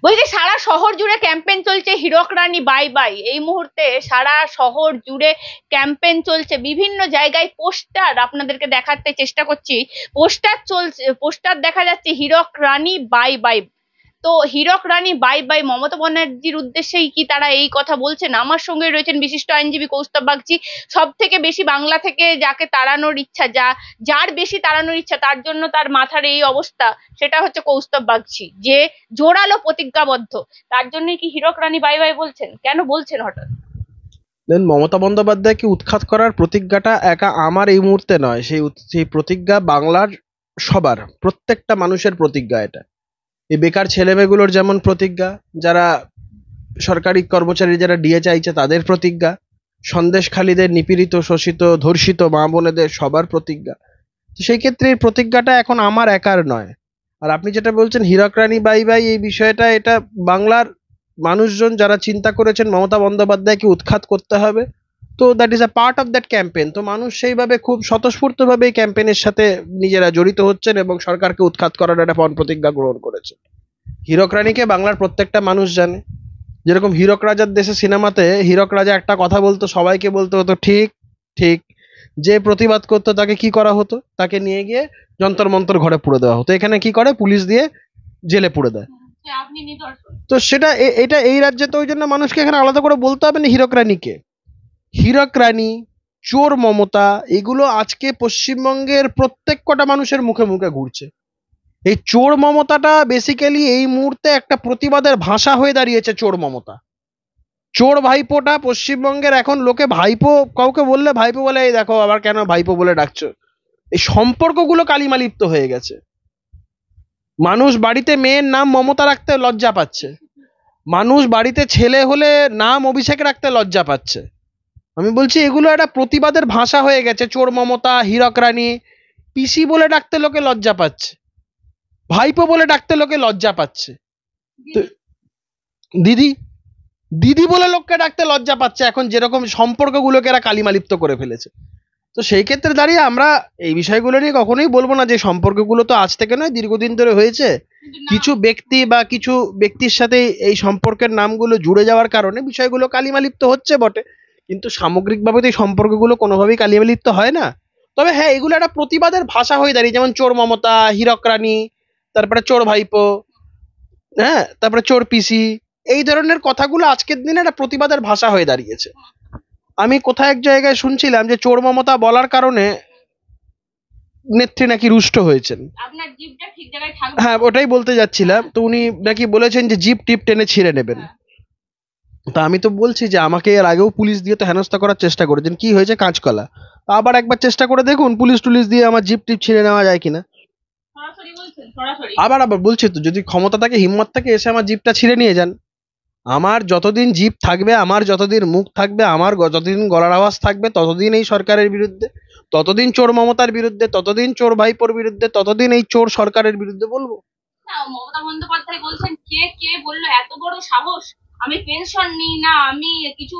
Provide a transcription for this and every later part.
বলছি সারা শহর জুড়ে ক্যাম্পেইন চলছে হীরক রানী বাই বাই। এই মুহূর্তে সারা শহর জুড়ে ক্যাম্পেইন চলছে, বিভিন্ন জায়গায় পোস্টার আপনাদেরকে দেখাতে চেষ্টা করছি। পোস্টার চলছে, পোস্টার দেখা যাচ্ছে হীরক রানী বাই বাই। তো হীরক রানী বাই বাই মমতা ব্যানার্জির উদ্দেশ্যেই কি তারা এই কথা বলছেন? আমার সঙ্গে রয়েছেন বিশিষ্ট আইনজীবী কৌস্তব বাগচি। সব থেকে বেশি বাংলা থেকে যাকে তাড়ানোর ইচ্ছা, যার বেশি তাড়ানোর ইচ্ছা তার জন্য তার মাথার এই অবস্থা, সেটা হচ্ছে কৌস্তব বাগচি, যে জোরালো প্রতিজ্ঞাবদ্ধ। তার জন্যই কি হীরক রানী বাই বাই বলছেন? কেন বলছেন হঠাৎ? দেন মমতা বন্দ্যোপাধ্যায়কে উৎখাত করার প্রতিজ্ঞাটা একা আমার এই মুহূর্তে নয়, সেই প্রতিজ্ঞা বাংলার সবার, প্রত্যেকটা মানুষের প্রতিজ্ঞা এটা। এই বেকার ছেলেমেয়েগুলোর যেমন প্রতিজ্ঞা, যারা সরকারি কর্মচারী যারা ডিএ চাইছে তাদের প্রতিজ্ঞা, সন্দেশখালীদের নিপীড়িত শোষিত ধর্ষিত মা বোনেদের সবার প্রতিজ্ঞা। তো সেই ক্ষেত্রে এই প্রতিজ্ঞাটা এখন আমার একার নয়। আর আপনি যেটা বলছেন হীরক রানী বাই বাই, এই বিষয়টা এটা বাংলার মানুষজন যারা চিন্তা করেছেন মমতা বন্দ্যোপাধ্যায়কে উৎখাত করতে হবে, তো that is a part of that campaign. তো মানুষ সেইভাবে খুব স্বতঃস্ফূর্তভাবে এই ক্যাম্পেনের সাথে নিজেরা জড়িত হচ্ছেন এবং সরকারকে উৎখাত করার একটা পণ প্রতিজ্ঞা গ্রহণ করেছে। হীরক রানীকে বাংলার প্রত্যেকটা মানুষ জানে। যেরকম হীরক রাজার দেশে সিনেমাতে হীরক রাজা একটা কথা বলতো, সবাইকে বলতে হতো ঠিক ঠিক। যে প্রতিবাদ করতো তাকে কি করা হতো? তাকে নিয়ে গিয়ে যন্তর মন্তর ঘরে পুড়ে দেওয়া হতো। এখানে কি করে? পুলিশ দিয়ে জেলে পুড়ে দেয়। তো সেটা এটা এই রাজ্যে, তো ওই জন্য মানুষকে এখানে আলাদা করে বলতে হবে না হীরক রানীকে। হীরক রানী, চোর মমতা, এগুলো আজকে পশ্চিমবঙ্গের প্রত্যেক কটা মানুষের মুখে মুখে ঘুরছে। এই চোর মমতাটা বেসিক্যালি এই মুহূর্তে একটা প্রতিবাদের ভাষা হয়ে দাঁড়িয়েছে। চোর মমতা, চোর ভাইপোটা পশ্চিমবঙ্গের এখন লোকে ভাইপো কাউকে বললে ভাইপো বলে, এই দেখো আবার কেন ভাইপো বলে ডাকছো। এই সম্পর্কগুলো কালিমালিপ্ত হয়ে গেছে। মানুষ বাড়িতে মেয়ের নাম মমতা রাখতে লজ্জা পাচ্ছে, মানুষ বাড়িতে ছেলে হলে নাম অভিষেক রাখতে লজ্জা পাচ্ছে। আমি বলছি এগুলো একটা প্রতিবাদের ভাষা হয়ে গেছে। চোর মমতা, হীরক রানী, পিসি বলে ডাকতে লোকে লজ্জা পাচ্ছে, ভাইপো বলে ডাকতে লোকে লজ্জা পাচ্ছে। তো দিদি দিদি বলে লোককে ডাকতে লজ্জা পাচ্ছে এখন, যেরকম সম্পর্কগুলোকে এরা কালিমালিপ্ত করে ফেলেছে। তো সেই ক্ষেত্রে দাঁড়িয়ে আমরা এই বিষয়গুলো নিয়ে কখনোই বলবো না যে সম্পর্কগুলো তো আজ থেকে নয়, দীর্ঘদিন ধরে হয়েছে। কিছু ব্যক্তি বা কিছু ব্যক্তির সাথে এই সম্পর্কের নামগুলো জুড়ে যাওয়ার কারণে বিষয়গুলো কালিমালিপ্ত হচ্ছে বটে, কিন্তু সামগ্রিকভাবে তো এই সম্পর্কগুলো কোনোভাবেই কালিমালিপ্ত হয় না। তবে হ্যাঁ, এগুলো একটা প্রতিবাদের ভাষা হয়ে দাঁড়িয়ে, যেমন চোর মমতা, হীরক রানী, তারপরে চোর ভাইপো, হ্যাঁ, তারপরে চোর পিসি, এই ধরনের কথাগুলো আজকের দিনে একটা প্রতিবাদের ভাষা হয়ে দাঁড়িয়েছে। আমি কোথায় এক জায়গায় শুনছিলাম যে চোর মমতা বলার কারণে নেত্রী নাকি রুষ্ট হয়েছেন। হ্যাঁ, ওটাই বলতে যাচ্ছিলাম। তো উনি নাকি বলেছেন যে জিপ টিপ টেনে ছিঁড়ে নেবেন। তা আমি তো বলছি যে আমাকে এর আগেও পুলিশ দিয়ে তো হেনস্থা করার চেষ্টা করেছেন, কি হয়েছে? কাঁচকলা। আবার একবার চেষ্টা করে দেখুন পুলিশ টুলিশ দিয়ে আমার জিপ টিপ ছিঁড়ে নেওয়া যায় কিনা। আবার আবার বলছি তো, যদি ক্ষমতা থাকে, হিম্মত থাকে, এসে আমার জিপটা ছিঁড়ে নিয়ে যান। আমার যতদিন জিপ থাকবে, আমার যতদিন মুখ থাকবে, আমার যতদিন গলার আওয়াজ থাকবে, ততদিন এই সরকারের বিরুদ্ধে, ততদিন চোর মমতার বিরুদ্ধে, ততদিন চোর ভাইপোর বিরুদ্ধে, ততদিন এই চোর সরকারের বিরুদ্ধে বলবো। মমতা বন্দ্যোপাধ্যায় বলছেন, কে কে বললো এত বড় সাহস, আমি পেনশন নিই না, আমি কিছু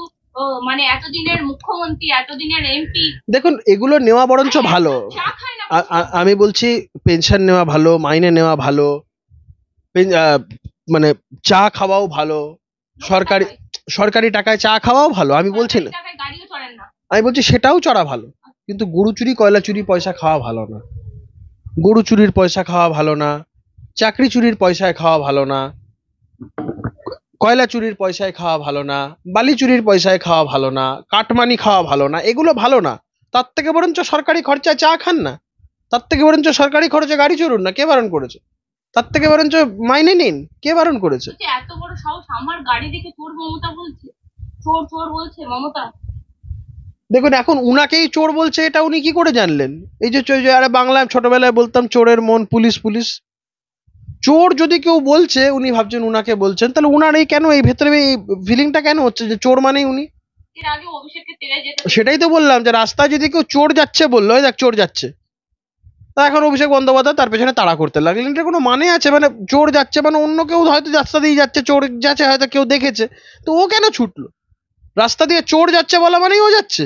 মানে এতদিনের মুখ্যমন্ত্রী, এতদিনের এমপি। দেখুন, এগুলো নেওয়া বরঞ্চ ভালো। আমি বলছি পেনশন নেওয়া ভালো, মাইনে নেওয়া ভালো, মানে চা খাওয়াও ভালো, সরকারি সরকারি টাকায় চা খাওয়াও ভালো, আমি বলছি না। আমি বলছি সেটাও চড়া ভালো, কিন্তু গরু চুরি কয়লা চুরি পয়সা খাওয়া ভালো না। গরু চুরির পয়সা খাওয়া ভালো না, চাকরি চুরির পয়সায় খাওয়া ভালো না, কয়লা চুরির পয়সায় খাওয়া ভালো না, বালি চুরির পয়সায় খাওয়া ভালো না, কাটমানি খাওয়া ভালো না, এগুলো ভালো না। তার থেকে বরঞ্চ সরকারি খরচায় চা খান না, তার থেকে বরঞ্চ সরকারি খরচে গাড়ি চড়ুন না, কে বারণ করেছে? তার থেকে বরঞ্চ মাইনে নিন, কে বারণ করেছে? এত বড় সাহস, আমার গাড়ি দেখে চোর মমতা বলছে, চোর চোর বলছে মমতা। দেখুন, এখন উনাকেই চোর বলছে, এটা উনি কি করে জানলেন? এই যে আরে বাংলায় ছোটবেলায় বলতাম চোরের মন পুলিশ পুলিশ। চোর যদি কেউ বলছে, উনি ভাবছেন উনাকে বলছেন, তাহলে উনার এই কেন এই ভেতরে এই ফিলিংটা কেন হচ্ছে যে চোর মানেই উনি? সেটাই তো বললাম, যে রাস্তায় যদি কেউ চোর যাচ্ছে বললো, দেখ চোর যাচ্ছে, তা এখন অভিষেক বন্দ্যোপাধ্যায় তার পেছনে তাড়া করতে লাগলেন, এটা কোনো মানে আছে? মানে চোর যাচ্ছে মানে অন্য কেউ হয়তো রাস্তা দিয়ে যাচ্ছে, চোর যাচ্ছে হয়তো কেউ দেখেছে, তো ও কেন ছুটলো? রাস্তা দিয়ে চোর যাচ্ছে বলা মানেই ও যাচ্ছে।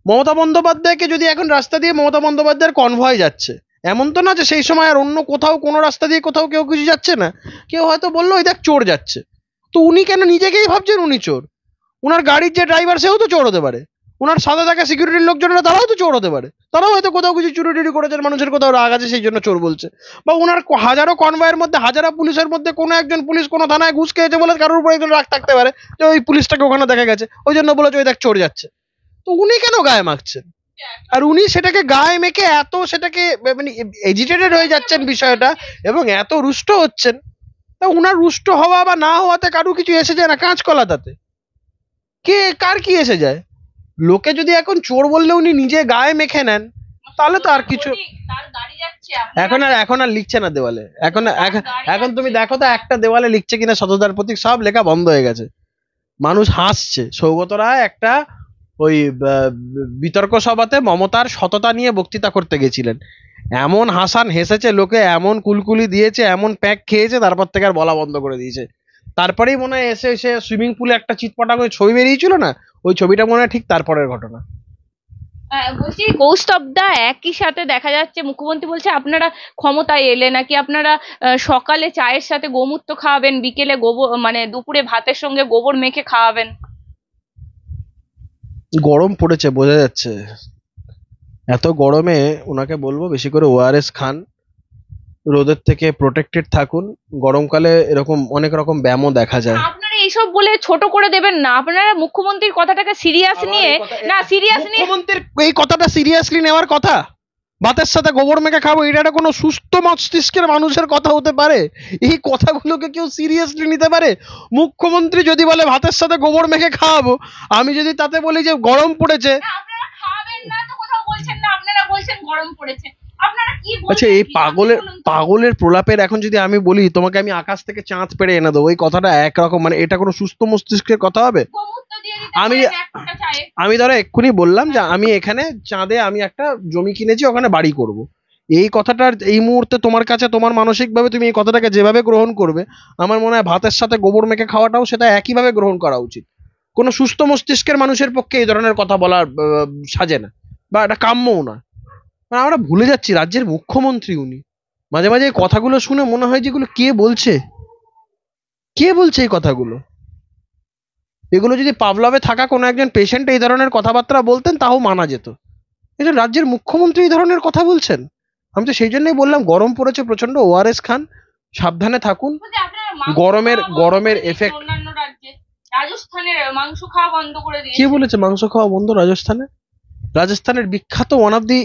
মমতা বন্দ্যোপাধ্যায়কে যদি এখন রাস্তা দিয়ে মমতা বন্দ্যোপাধ্যায়ের কনভয় যাচ্ছে, এমন তো না যে সেই সময় আর অন্য কোথাও কোনো রাস্তা দিয়ে কোথাও কেউ কিছু যাচ্ছে না। কেউ হয়তো বললো ওই দেখ চোর যাচ্ছে, তো উনি কেন নিজেকেই ভাবছেন উনি চোর? উনার গাড়ির যে ড্রাইভার সেও তো চোর হতে পারে, উনার সাথে থাকা সিকিউরিটির লোকজনেরা তারাও তো চোর হতে পারে, তারাও হয়তো কোথাও কিছু চুরি টুরি করেছেন, মানুষের কোথাও রাগ আছে সেই জন্য চোর বলছে। বা উনার হাজারো কনভয়ের মধ্যে হাজারো পুলিশের মধ্যে কোনো একজন পুলিশ কোনো থানায় ঘুষ খেয়েছে বলে কারোর উপর একজন রাগ থাকতে পারে যে ওই পুলিশটাকে ওখানে দেখা গেছে, ওই জন্য বলেছে ওই দেখ চোর যাচ্ছে। তো উনি কেন গায়ে মাখছেন? আর উনি সেটাকে গায়ে মেখে এত সেটাকে মানে এজিটেটেড হয়ে যাচ্ছেন বিষয়টা, এবং এত রুষ্ট হচ্ছেন। তা উনার রুষ্ট হওয়া বা না হওয়াতে কারো কিছু এসে যায় না কাঁচকলা, তাতে কে কার কি এসে যায়? লোকে যদি এখন চোর বললে উনি নিজে গায়ে মেখে নেন, তাহলে তো আর কিছু। এখন আর লিখছে না দেওয়ালে, এখন তুমি দেখো তো একটা দেওয়ালে লিখছে কিনা সততার প্রতীক, সব লেখা বন্ধ হয়ে গেছে। মানুষ হাসছে। সৌগত রায় একটা ওই বিতর্ক সভাতে মমতার সততা নিয়ে বক্তৃতা করতে গেছিলেন, এমন হাসান হেসেছে লোকে, এমন কুলকুলি দিয়েছে, এমন প্যাক খেয়েছে, তারপর থেকে আর বলা বন্ধ করে দিয়েছে। তারপরেই মনে হয় এসে এসে সুইমিং পুলে একটা চিৎপটা করে ছবি বেরিয়েছিল না, ওই ছবিটা মনে হয় ঠিক তারপরের ঘটনা। বলছি কৌস্তবদা, একই সাথে দেখা যাচ্ছে মুখ্যমন্ত্রী বলছে আপনারা ক্ষমতায় এলে নাকি আপনারা সকালে চায়ের সাথে গোমূত্র খাওয়াবেন, বিকেলে গোবর মানে দুপুরে ভাতের সঙ্গে গোবর মেখে খাওয়াবেন। গরম পড়েছে বোঝা যাচ্ছে, এত গরমে ওনাকে বলবো বেশি করে ওআরএস খান, রোদের থেকে প্রোটেক্টেড থাকুন। গরমকালে এরকম অনেক রকম ব্যায়ামও দেখা যায়। আপনারা এইসব বলে ছোট করে দেবেন না, আপনারা মুখ্যমন্ত্রীর কথাটাকে সিরিয়াস নিয়ে না, সিরিয়াস নিয়ে মুখ্যমন্ত্রীর এই কথাটা সিরিয়াসলি নেওয়ার কথা? ভাতের সাথে গোবর মেখে খাবো, এটা কোনো সুস্থ মস্তিষ্কের মানুষের কথা হতে পারে? এই কথাগুলোকে কেউ সিরিয়াসলি নিতে পারে? মুখ্যমন্ত্রী যদি বলে ভাতের সাথে গোবর মেখে খাওয়াবো, আমি যদি তাতে বলি যে গরম পড়েছে, আপনারা খাবেন না তো কোথাও বলছেন না, আপনারা বলছেন গরম পড়েছে, আপনারা কি বলছেন? আচ্ছা এই পাগলের প্রলাপের এখন যদি আমি বলি তোমাকে আমি আকাশ থেকে চাঁদ পেড়ে এনে দেবো, ওই কথাটা একরকম, মানে এটা কোনো সুস্থ মস্তিষ্কের কথা হবে? আমি ধরো এক্ষুনি বললাম যে আমি এখানে চাঁদে আমি একটা জমি কিনেছি, ওখানে বাড়ি করব, এই কথাটার এই মুহূর্তে তোমার কাছে তোমার মানসিকভাবে তুমি এই কথাটাকে যেভাবে গ্রহণ করবে, আমার মনে হয় ভাতের সাথে গোবর মেখে খাওয়াটাও সেটা একইভাবে গ্রহণ করা উচিত। কোনো সুস্থ মস্তিষ্কের মানুষের পক্ষে এই ধরনের কথা বলা সাজে না, বা এটা কাম্যও না। মানে আমরা ভুলে যাচ্ছি রাজ্যের মুখ্যমন্ত্রী উনি। মাঝে মাঝে এই কথাগুলো শুনে মনে হয় যেগুলো কে বলছে, কে বলছে এই কথাগুলো? এগুলো যদি পাভলভে থাকা কোনো একজন পেশেন্ট এই ধরনের কথাবার্তা বলতেন তাও মানা যেত, এটা রাজ্যের মুখ্যমন্ত্রী এই ধরনের কথা বলছেন। আমি তো সেই জন্যই বললাম গরম পড়েছে প্রচন্ড, ওআরএস খান, সাবধানে থাকুন। গরমের এফেক্ট অন্যান্য রাজ্যে, রাজস্থানের মাংস খাওয়া বন্ধ করে দিয়েছে। কে বলেছে মাংস খাওয়া বন্ধ? রাজস্থানের বিখ্যাত ওয়ান অফ দি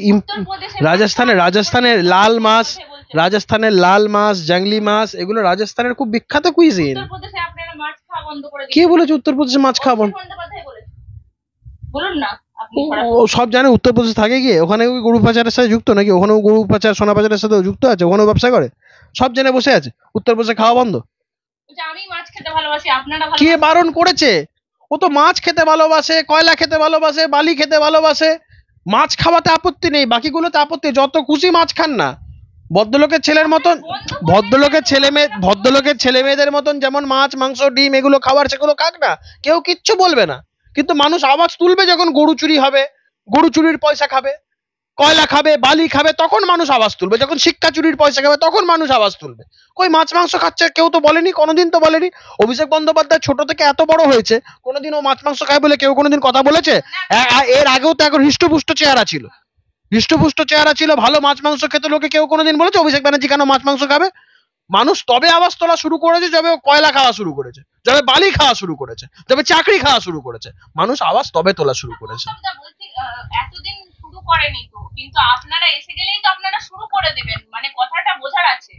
রাজস্থানের লাল মাছ, জাংলি মাছ, এগুলো রাজস্থানের খুব বিখ্যাত কুইজিন। কে বলেছে উত্তরপ্রদেশে মাছ খাওয়া বন্ধ? বলুন না। ও সব জানে, উত্তরপ্রদেশে থাকে গিয়ে, ওখানে গরু পাচারের সাথে যুক্ত নাকি? ওখানেও গরু পাচার সোনা পাচারের সাথে যুক্ত আছে, ওখানেও ব্যবসা করে, সব জেনে বসে আছে উত্তরপ্রদেশে খাওয়া বন্ধ। আমি মাছ খেতে ভালোবাসি, আপনারা কে বারণ করেছে? ও তো মাছ খেতে ভালোবাসে, কয়লা খেতে ভালোবাসে, বালি খেতে ভালোবাসে, মাছ খাওয়াতে আপত্তি নেই, বাকিগুলোতে আপত্তি। যত খুশি মাছ খান না, ভদ্রলোকের ছেলে মেয়েদের মতন যেমন মাছ মাংস ডিম এগুলো খাবার, সেগুলো খাক না, কেউ কিচ্ছু বলবে না। কিন্তু মানুষ আওয়াজ তুলবে যখন গরু চুরি হবে, গরু চুরির পয়সা খাবে, কয়লা খাবে, বালি খাবে, তখন মানুষ আওয়াজ তুলবে। যখন শিক্ষা চুরির পয়সা খাবে তখন মানুষ আওয়াজ তুলবে। কই মাছ মাংস খাচ্ছে কেউ তো বলেনি, কোনোদিন তো বলেনি। অভিষেক বন্দ্যোপাধ্যায় ছোট থেকে এত বড় হয়েছে, কোনোদিন ও মাছ মাংস খায় বলে কেউ কোনোদিন কথা বলেছে? এর আগেও তো এখন হৃষ্টপুষ্ট চেহারা ছিল, ভালো মাছ মাংস খেতে লোকে, কেউ কোনোদিন বলেছে অভিষেক ব্যানার্জি কেন মাছ মাংস খাবে? মানুষ তবে আওয়াজ তোলা শুরু করেছে যবে কয়লা খাওয়া শুরু করেছে, যবে বালি খাওয়া শুরু করেছে, যবে চাকরি খাওয়া শুরু করেছে, মানুষ আওয়াজ তবে তোলা শুরু করেছে। এতদিন শুরু করেনি তো, কিন্তু আপনারা এসে গেলেই তো আপনারা শুরু করে দেবেন, মানে কথাটা বোঝার আছে।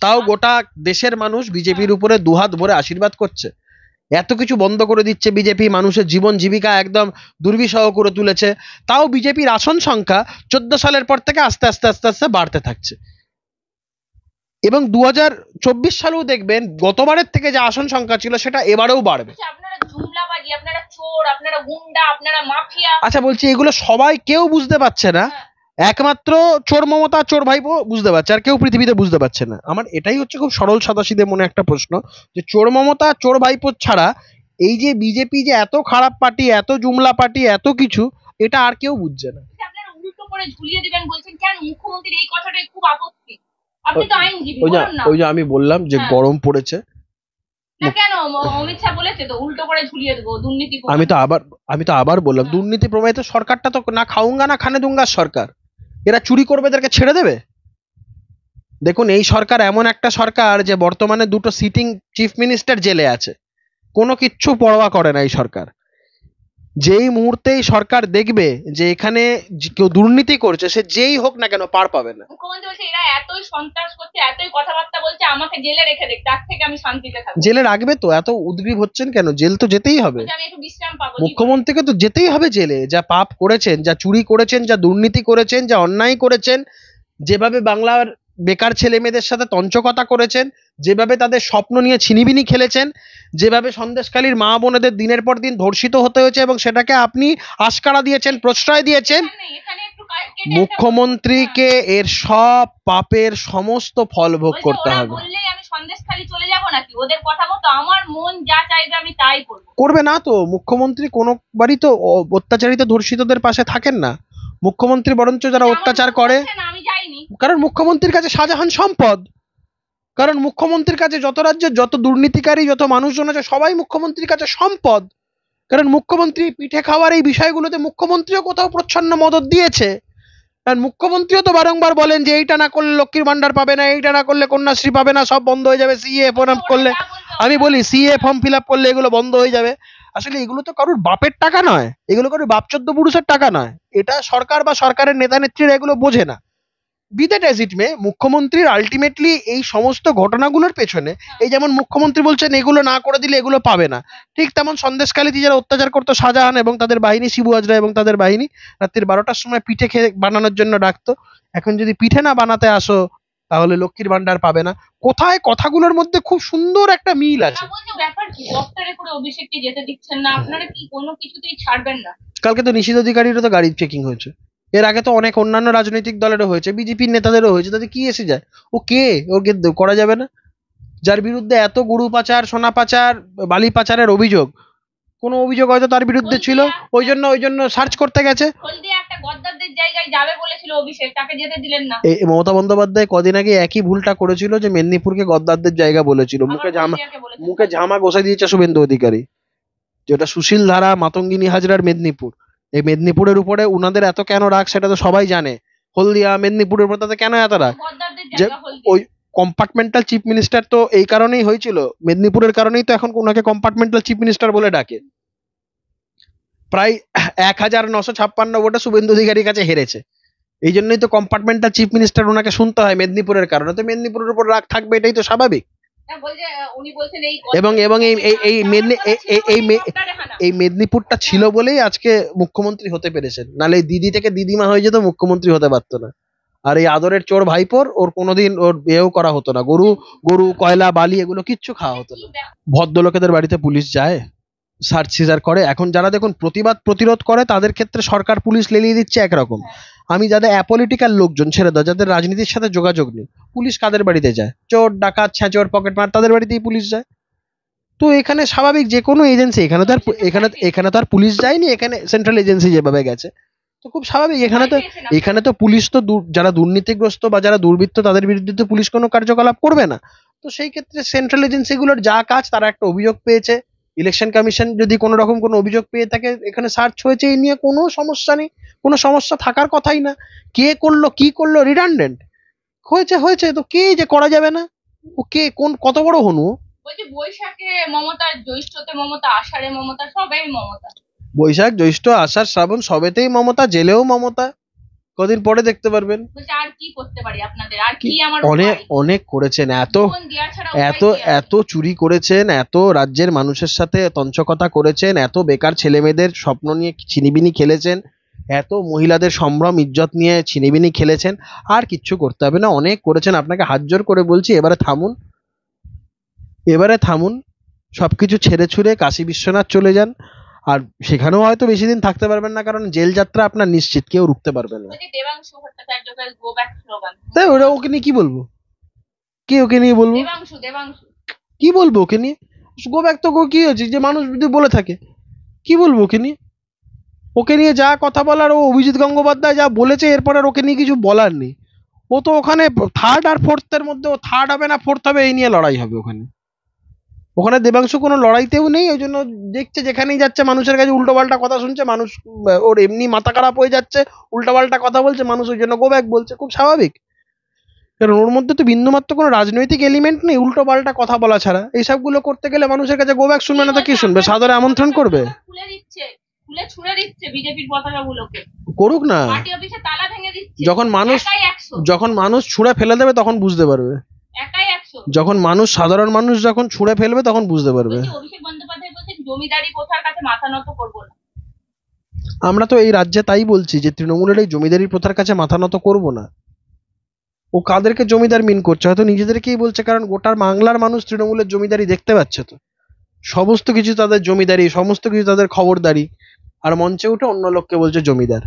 তাও গোটা দেশের মানুষ বিজেপির উপরে দুহাত ভরে আশীর্বাদ করছে, এত কিছু বন্ধ করে দিচ্ছে বিজেপি, মানুষের জীবন জীবিকা একদম দুর্বিষহ করে তুলেছে, তাও বিজেপির আসন সংখ্যা 14 সালের পর থেকে আস্তে আস্তে আস্তে আস্তে বাড়তে থাকছে। এবং 2024 সালেও দেখবেন গতবারের থেকে যে আসন সংখ্যা ছিল সেটা এবারেও বাড়বে। আপনারা জুমলাবাজি, আপনারা চোর, আপনারা গুন্ডা, আপনারা মাফিয়া। আচ্ছা বলছি, এগুলো সবাই কেউ বুঝতে পারছে না, একমাত্র চোর মমতা চোর ভাইপো বুঝতে পারছে, আর কেউ পৃথিবীতে বুঝতে পারছে না। আমার এটাই হচ্ছে খুব সরল সাদাসিধে মনে একটা প্রশ্ন, যে চোর মমতা চোর ভাইপো ছাড়া এই যে বিজেপি যে এত খারাপ পার্টি, এত জুমলা পার্টি, এত কিছু, এটা আর কেউ বুঝছে না। আপনারা উল্টো করে ঝুলিয়ে দিবেন বলছেন, কেন? মুখ্যমন্ত্রীর এই কথাটাই খুব আপত্তি। আপনি তো আইনজীবী, ওই যে বলুন না। ওই যে আমি বললাম যে হ্যাঁ। গরম পড়েছে। না কেন, অমিত শাহ বলেছে তো উল্টো করে ঝুলিয়ে দেবো দুর্নীতি আমি তো প্রমাণ। আবার আমি তো আবার বললাম, হ্যাঁ। দুর্নীতি প্রমাণিত সরকারটা তো না খাউঙ্গা না খানে দুঙ্গার সরকার। এরা চুরি করবে, এদেরকে ছেড়ে দেবে? দেখুন, এই সরকার এমন একটা সরকার যে বর্তমানে দুটো সিটিং চিফ মিনিস্টার জেলে আছে, কোনো কিচ্ছু পরোয়া করে না এই সরকার। যেই মুহূর্তেই সরকার দেখবে যে এখানে কেউ দুর্নীতি করছে, সে যেই হোক না কেন পার পাবে না। মুখ্যমন্ত্রী বলছে এরা এতই সন্ত্রাস করছে, এতই কথাবার্তা বলছে, আমাকে জেলে রেখে দেখ, তার থেকে আমি শান্তিতে থাকবো। জেলে রাখবে তো, এত উদ্গ্রীব হচ্ছেন কেন? জেল তো যেতেই হবে, বলছে, আমি একটু বিশ্রাম পাবো। মুখ্যমন্ত্রীকে তো যেতেই হবে জেলে। যা পাপ করেছেন, যা চুরি করেছেন, যা দুর্নীতি করেছেন, যা অন্যায় করেছেন, যেভাবে বাংলার বেকার ছেলে মেয়েদের সাথে তঞ্চকতা করেছেন, যেভাবে তাদের স্বপ্ন নিয়ে ছিনিবিনি খেলেছেন, যেভাবে সন্দেশখালীর মা বোনেদের দিনের পর দিন ধর্ষিত হতে হয়েছে এবং সেটাকে আপনি আশকারা দিয়েছেন, প্রশ্রয় দিয়েছেন, এখানে একটু কেটে মুখ্যমন্ত্রীকে এর সব পাপের সমস্ত ফল ভোগ করতে হবে। বললেই আমি সন্দেশখালী চলে যাব নাকি? ওদের কথা মতো আমার মন যা চাইবে আমি তাই করবো। করবে না তো মুখ্যমন্ত্রী, কোনোবারই তো অত্যাচারিত ধর্ষিতদের পাশে থাকেন না। মুখ্যমন্ত্রী বরঞ্চ যারা অত্যাচার করে, আমি যাইনি। কারণ মুখ্যমন্ত্রীর কাছে শাহজাহান সম্পদ, কারণ মুখ্যমন্ত্রীর কাছে যত রাজ্যের যত দুর্নীতিকারী যত মানুষজন আছে সবাই মুখ্যমন্ত্রীর কাছে সম্পদ। কারণ মুখ্যমন্ত্রী পিঠে খাওয়ার এই বিষয়গুলোতে মুখ্যমন্ত্রীও কোথাও প্রচ্ছন্ন মদত দিয়েছে। কারণ মুখ্যমন্ত্রীও তো বারংবার বলেন যে এইটা না করলে লক্ষ্মীর ভান্ডার পাবে না, এইটা না করলে কন্যাশ্রী পাবে না, সব বন্ধ হয়ে যাবে, সিএ ফর্ম করলে, আমি বলি সিএ ফর্ম ফিল আপ করলে এগুলো বন্ধ হয়ে যাবে। আসলে এগুলো তো কারোর বাপের টাকা নয়, এগুলো কারোর বাপ চোদ্দ পুরুষের টাকা নয়। এটা সরকার বা সরকারের নেতা নেত্রীরা এগুলো বোঝে না। বি দ্যাট অ্যাজ ইট মে, মুখ্যমন্ত্রীর আলটিমেটলি এই সমস্ত ঘটনাগুলোর পেছনে, এই যেমন মুখ্যমন্ত্রী বলছেন এগুলো না করে দিলে এগুলো পাবে না, ঠিক তেমন সন্দেশখালীতে যারা অত্যাচার করতো শাহজাহান এবং তাদের বাহিনী, শিবু হাজরা এবং তাদের বাহিনী, রাত্রির 12টার সময় পিঠে খেয়ে বানানোর জন্য ডাকতো। এখন যদি পিঠে না বানাতে আসো তাহলে লক্ষ্মীর ভান্ডার পাবে না। কোথায় কথাগুলোর মধ্যে খুব সুন্দর একটা মিল আছে। ব্যাপার কি, ডক্টরে করে অভিষেককে যেতে দিচ্ছেন না, আপনারা কি কোনো কিছুতেই ছাড়বেন না? কালকে তো নিশীথ অধিকারীরও তো গাড়ি চেকিং হয়েছে, এর আগে তো অনেক অন্যান্য রাজনৈতিক দলেরও হয়েছে, বিজেপির নেতাদেরও হয়েছে, তাতে কি এসে যায়? ও কে? ওকে করা যাবে না? যার বিরুদ্ধে এত গরু পাচার, সোনা পাচার, বালি পাচারের অভিযোগ, কোনো অভিযোগ হয়তো তার বিরুদ্ধে ছিল, ওই জন্য সার্চ করতে গেছে। হলদিয়া একটা গদ্দারদের জায়গায় যাবে বলেছিল অভিষেক, তাকে যেতে দিলেন না। এই মমতা বন্দ্যোপাধ্যায় কদিন আগে একই ভুলটা করেছিল, যে মেদিনীপুরকে গদ্দারদের জায়গা বলেছিল, মুখে ঝামা ঘষে দিয়েছে শুভেন্দু অধিকারী। যেটা সুশীল ধারা মাতঙ্গিনী হাজরার মেদিনীপুর, এই মেদিনীপুরের উপরে উনাদের এত কেন রাগ সেটা তো সবাই জানে। হলদিয়া মেদিনীপুরের উপর তাতে কেন এত রাগ? যে ওই কম্পার্টমেন্টাল চিফ মিনিস্টার তো এই কারণেই হয়েছিল, মেদিনীপুরের কারণেই তো এখন ওনাকে কম্পার্টমেন্টাল চিফ মিনিস্টার বলে ডাকে। প্রায় 1956 ভোটে শুভেন্দু অধিকারীর কাছে হেরেছে, এই জন্যই তো কম্পার্টমেন্টাল চিফ মিনিস্টার ওনাকে শুনতে হয় মেদিনীপুরের কারণে। তো মেদিনীপুরের উপর রাগ থাকবে, এটাই তো স্বাভাবিক। এবং এই মেদিনীপুরটা ছিল বলেই আজকে মুখ্যমন্ত্রী হতে পেরেছেন, নাহলে দিদি থেকে দিদিমা হয়ে যেত, মুখ্যমন্ত্রী হতে পারতো না। আর এই আদরের চোর ভাইপোর ওর কোনোদিন ওর বিয়েও করা হতো না, গরু কয়লা বালি এগুলো কিচ্ছু খাওয়া হতো না। ভদ্রলোকেদের বাড়িতে পুলিশ যায়, সার্চ সিজার করে। এখন যারা দেখুন প্রতিবাদ প্রতিরোধ করে তাদের ক্ষেত্রে সরকার পুলিশ লেলিয়ে দিচ্ছে একরকম। আমি যাদের অ্যাপলিটিক্যাল লোকজন ছেড়ে দাও, যাদের রাজনীতির সাথে যোগাযোগ নেই, পুলিশ কাদের বাড়িতে যায়? চোর ডাকাত ছ্যাঁচোর পকেট মার, তাদের বাড়িতেই পুলিশ যায়। তো এখানে স্বাভাবিক যে কোনো এজেন্সি, এখানে তো আর পুলিশ যায়নি, এখানে সেন্ট্রাল এজেন্সি যেভাবে গেছে, তো খুব স্বাভাবিক। এখানে তো পুলিশ তো যারা দুর্নীতিগ্রস্ত বা যারা দুর্বৃত্ত তাদের বিরুদ্ধে তো পুলিশ কোনো কার্যকলাপ করবে না। তো সেই ক্ষেত্রে সেন্ট্রাল এজেন্সিগুলোর যা কাজ, তারা একটা অভিযোগ পেয়েছে, ইলেকশন কমিশন যদি কোনো রকম কোনো অভিযোগ পেয়ে থাকে, এখানে সার্চ হয়েছে, এই নিয়ে কোনো সমস্যা নেই, কোনো সমস্যা থাকার কথাই না। কে করলো কি করলো রিডান্ডেন্ট, হয়েছে তো, কে যে করা যাবে না? ও কে, কোন কত বড় হনু? বলছি বৈশাখে মমতা, জ্যৈষ্ঠতে মমতা, আষাঢ়ে মমতা, সবাই মমতা। বৈশাখ জ্যৈষ্ঠ আষাঢ় শ্রাবণ সবেতেই মমতা, জেলেও মমতা, কদিন পরে দেখতে পারবেন। আর কি করতে পারি আপনাদের, আর কি আমার অনেক করেছেন, এত চুরি করেছেন, এত রাজ্যের মানুষের সাথে তঞ্চকতা করেছেন, এত বেকার ছেলে মেয়েদের স্বপ্ন নিয়ে ছিনিবিনি খেলেছেন, এত মহিলাদের সম্ভ্রম ইজ্জত নিয়ে ছিনিবিনি খেলেছেন। আর কিচ্ছু করতে হবে না, অনেক করেছেন। আপনাকে হাত জোর করে বলছি, এবারে থামুন, সবকিছু ছেড়ে ছুড়ে কাশী বিশ্বনাথ চলে যান। আর সেখানেও হয়তো বেশি দিন থাকতে পারবেন না, কারণ জেল যাত্রা আপনার নিশ্চিত, কেউ রুখতে পারবে না। তাই ওকে নিয়ে কি বলবো? ওকে নিয়ে বলবো কি বলবো? ওকে নিয়ে গো ব্যাক তো কি হয়েছে, যে মানুষ যদি বলে থাকে কি বলবো ওকে নিয়ে? ওকে নিয়ে যা কথা বলার, ও অভিজিৎ গঙ্গোপাধ্যায় যা বলেছে এরপর আর ওকে নিয়ে কিছু বলার নেই। ও তো ওখানে থার্ড আর ফোর্থের মধ্যে, ও থার্ড হবে না ফোর্থ হবে এই নিয়ে লড়াই হবে ওখানে। ওখানে দেবাংশু কোনো লড়াইতেও নেই, ওই জন্য দেখছে যেখানেই যাচ্ছে মানুষের কাছে উল্টোপাল্টা কথা শুনছে, মানুষ ওর এমনি মাথা খারাপ হয়ে যাচ্ছে, উল্টোপাল্টা কথা বলছে, মানুষ ওই জন্য গো ব্যাক বলছে, খুব স্বাভাবিক। কারণ ওর মধ্যে তো বিন্দুমাত্র কোনো রাজনৈতিক এলিমেন্ট নেই, উল্টোপাল্টা কথা বলা ছাড়া। এইসবগুলো করতে গেলে মানুষের কাছে গো ব্যাক শুনবে না তো কি শুনবে, সাদরে আমন্ত্রণ করবে। খুলে দিচ্ছে, খুলে ছুঁড়ে দিচ্ছে বিজেপির পতাকাগুলোকে, করুক না, পার্টি অফিসে তালা ভেঙে দিচ্ছে। যখন মানুষ একাই 100, যখন মানুষ ছুঁড়ে ফেলে দেবে তখন বুঝতে পারবে। একাই 100। যখন মানুষ, সাধারণ মানুষ যখন ছুঁড়ে ফেলবে তখন বুঝতে পারবে। বলছি, অভিষেক বন্দ্যোপাধ্যায় বলছেন জমিদারি প্রথার কাছে মাথা নত করবো না। আমরা তো এই রাজ্যে তাই বলছি যে তৃণমূলের এই জমিদারি প্রথার কাছে মাথা নত করবো না। ও কাদেরকে জমিদার মিন করছে, হয়তো নিজেদেরকেই বলছে, কারণ গোটা বাংলার মানুষ তৃণমূলের জমিদারি দেখতে পাচ্ছে তো। সমস্ত কিছু তাদের জমিদারি, সমস্ত কিছু তাদের খবরদারি, আর মঞ্চে উঠে অন্য লোককে বলছে জমিদার।